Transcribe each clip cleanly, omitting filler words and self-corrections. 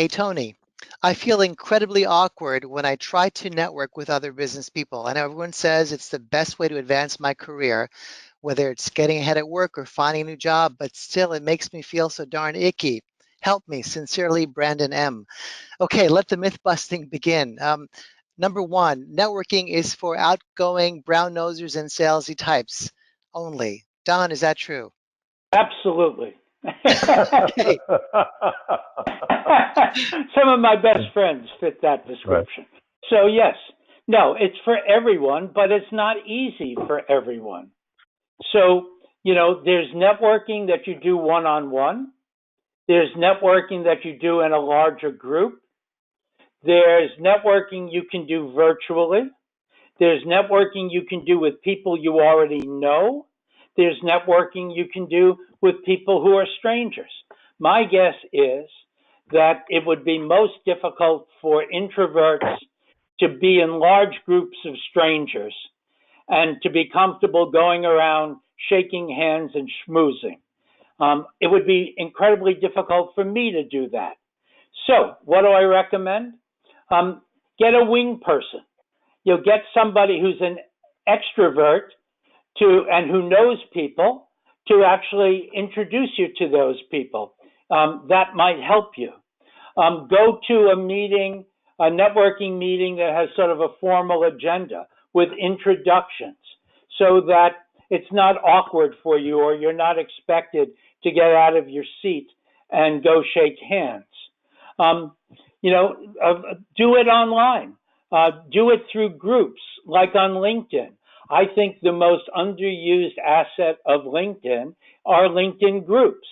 Hey, Tony, I feel incredibly awkward when I try to network with other business people. I know everyone says it's the best way to advance my career, whether it's getting ahead at work or finding a new job, but still it makes me feel so darn icky. Help me. Sincerely, Brandon M. Okay, let the myth busting begin. Number one, networking is for outgoing brown nosers and salesy types only. Don, is that true? Absolutely. Okay. Some of my best friends fit that Right. description. So, yes, no, it's for everyone, but it's not easy for everyone. So, there's networking that you do one on one, there's networking that you do in a larger group, there's networking you can do virtually, there's networking you can do with people you already know. There's networking you can do with people who are strangers. My guess is that it would be most difficult for introverts to be in large groups of strangers and to be comfortable going around shaking hands and schmoozing. It would be incredibly difficult for me to do that. So, what do I recommend? Get a wing person. You'll get somebody who's an extrovert and who knows people to actually introduce you to those people. That might help you. Go to a meeting, a networking meeting that has sort of a formal agenda with introductions so that it's not awkward for you or you're not expected to get out of your seat and go shake hands. Um, do it online. Do it through groups like on LinkedIn. I think the most underused asset of LinkedIn are LinkedIn groups.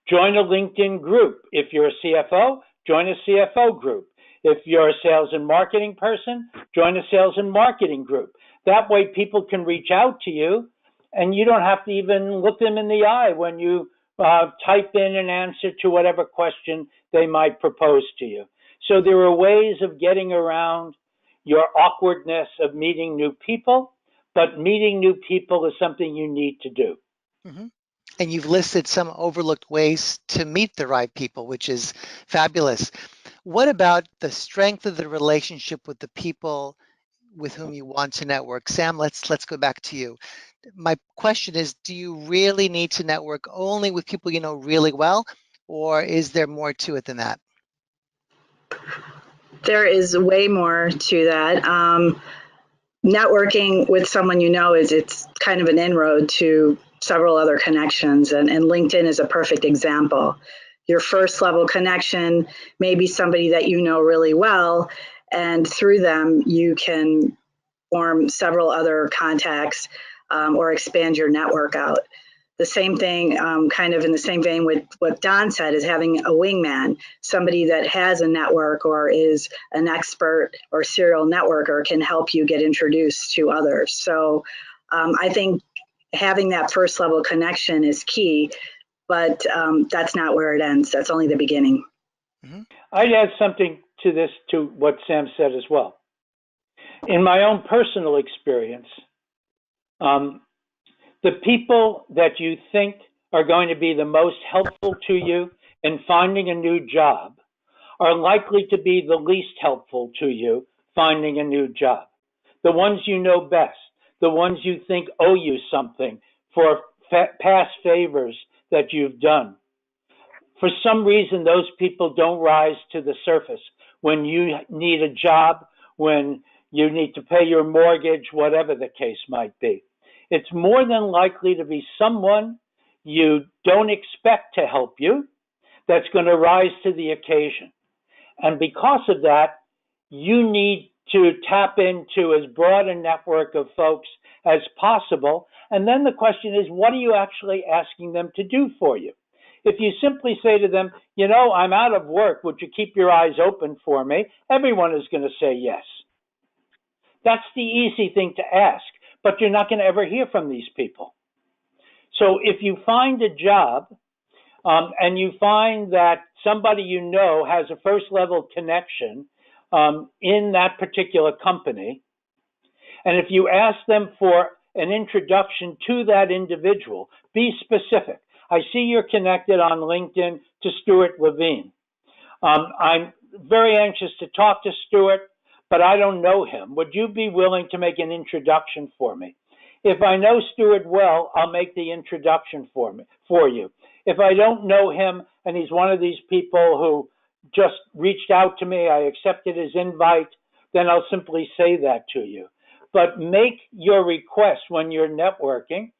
Join a LinkedIn group. If you're a CFO, join a CFO group. If you're a sales and marketing person, join a sales and marketing group. That way people can reach out to you and you don't have to even look them in the eye when you type in an answer to whatever question they might propose to you. So there are ways of getting around your awkwardness of meeting new people, but meeting new people is something you need to do. Mhm. And you've listed some overlooked ways to meet the right people, which is fabulous. What about the strength of the relationship with the people with whom you want to network? Sam, let's go back to you. My question is, do you really need to network only with people you know really well, or is there more to it than that? There is way more to that. Networking with someone you know it's kind of an inroad to several other connections, and LinkedIn is a perfect example. Your first level connection may be somebody that you know really well, and through them you can form several other contacts or expand your network out. The same thing, kind of in the same vein with what Don said, is having a wingman, somebody that has a network or is an expert or serial networker can help you get introduced to others. So I think having that first level connection is key, but that's not where it ends. That's only the beginning. Mm-hmm. I'd add something to this, to what Sam said as well. In my own personal experience, um, the people that you think are going to be the most helpful to you in finding a new job are likely to be the least helpful to you finding a new job. The ones you know best, the ones you think owe you something for past favors that you've done. For some reason, those people don't rise to the surface when you need a job, when you need to pay your mortgage, whatever the case might be. It's more than likely to be someone you don't expect to help you that's going to rise to the occasion. And because of that, you need to tap into as broad a network of folks as possible. And then the question is, what are you actually asking them to do for you? If you simply say to them, I'm out of work, would you keep your eyes open for me? Everyone is going to say yes. That's the easy thing to ask, but you're not going to ever hear from these people. So if you find a job and you find that somebody you know has a first level connection in that particular company, and if you ask them for an introduction to that individual, be specific. I see you're connected on LinkedIn to Stuart Levine. I'm very anxious to talk to Stuart, but I don't know him. Would you be willing to make an introduction for me? If I know Stuart well, I'll make the introduction for you. If I don't know him and he's one of these people who just reached out to me, I accepted his invite, then I'll simply say that to you. But make your request when you're networking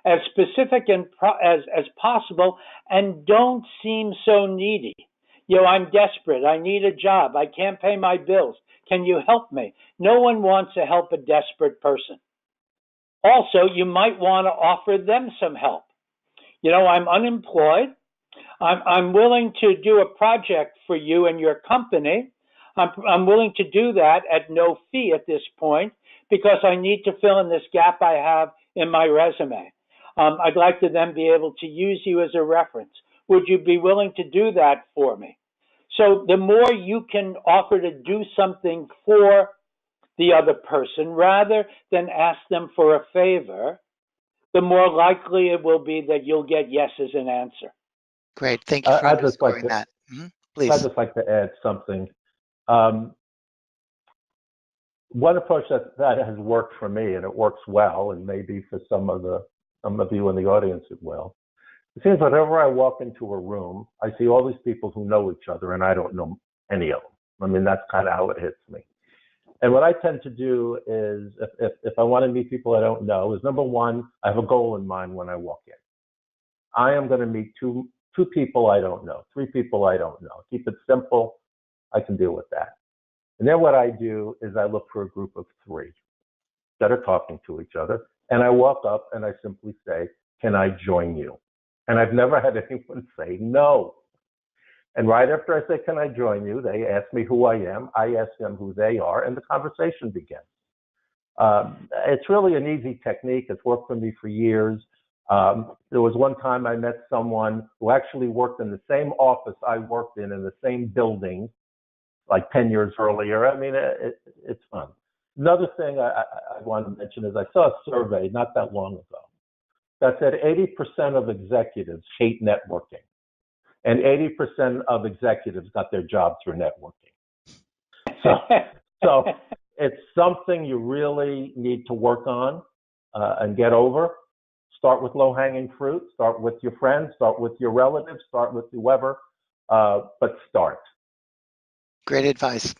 as specific as possible, and don't seem so needy. I'm desperate. I need a job. I can't pay my bills. Can you help me? No one wants to help a desperate person. Also, you might want to offer them some help. I'm unemployed. I'm willing to do a project for you and your company. I'm willing to do that at no fee at this point because I need to fill in this gap I have in my resume. I'd like to then be able to use you as a reference. Would you be willing to do that for me? So the more you can offer to do something for the other person rather than ask them for a favor, the more likely it will be that you'll get yes as an answer. Great. Thank you for I'd just like underscoring to, that. I'd Please. just like to add something. One approach that has worked for me, and it works well, and maybe for some of you in the audience it will. It seems whenever I walk into a room, I see all these people who know each other, and I don't know any of them. I mean, that's kind of how it hits me. And what I tend to do is, if I want to meet people I don't know, is number one, I have a goal in mind when I walk in. I am going to meet two people I don't know, 3 people I don't know. Keep it simple. I can deal with that. And then what I do is I look for a group of 3 that are talking to each other. And I walk up and I simply say, can I join you? And I've never had anyone say no. And right after I say, can I join you? They ask me who I am. I ask them who they are, and the conversation begins. It's really an easy technique. It's worked for me for years. There was one time I met someone who actually worked in the same office I worked in the same building, like 10 years earlier. I mean, it's fun. Another thing I want to mention is I saw a survey not that long ago that said 80% of executives hate networking, and 80% of executives got their job through networking. So it's something you really need to work on and get over. Start with low-hanging fruit. Start with your friends. Start with your relatives. Start with whoever, but start. Great advice.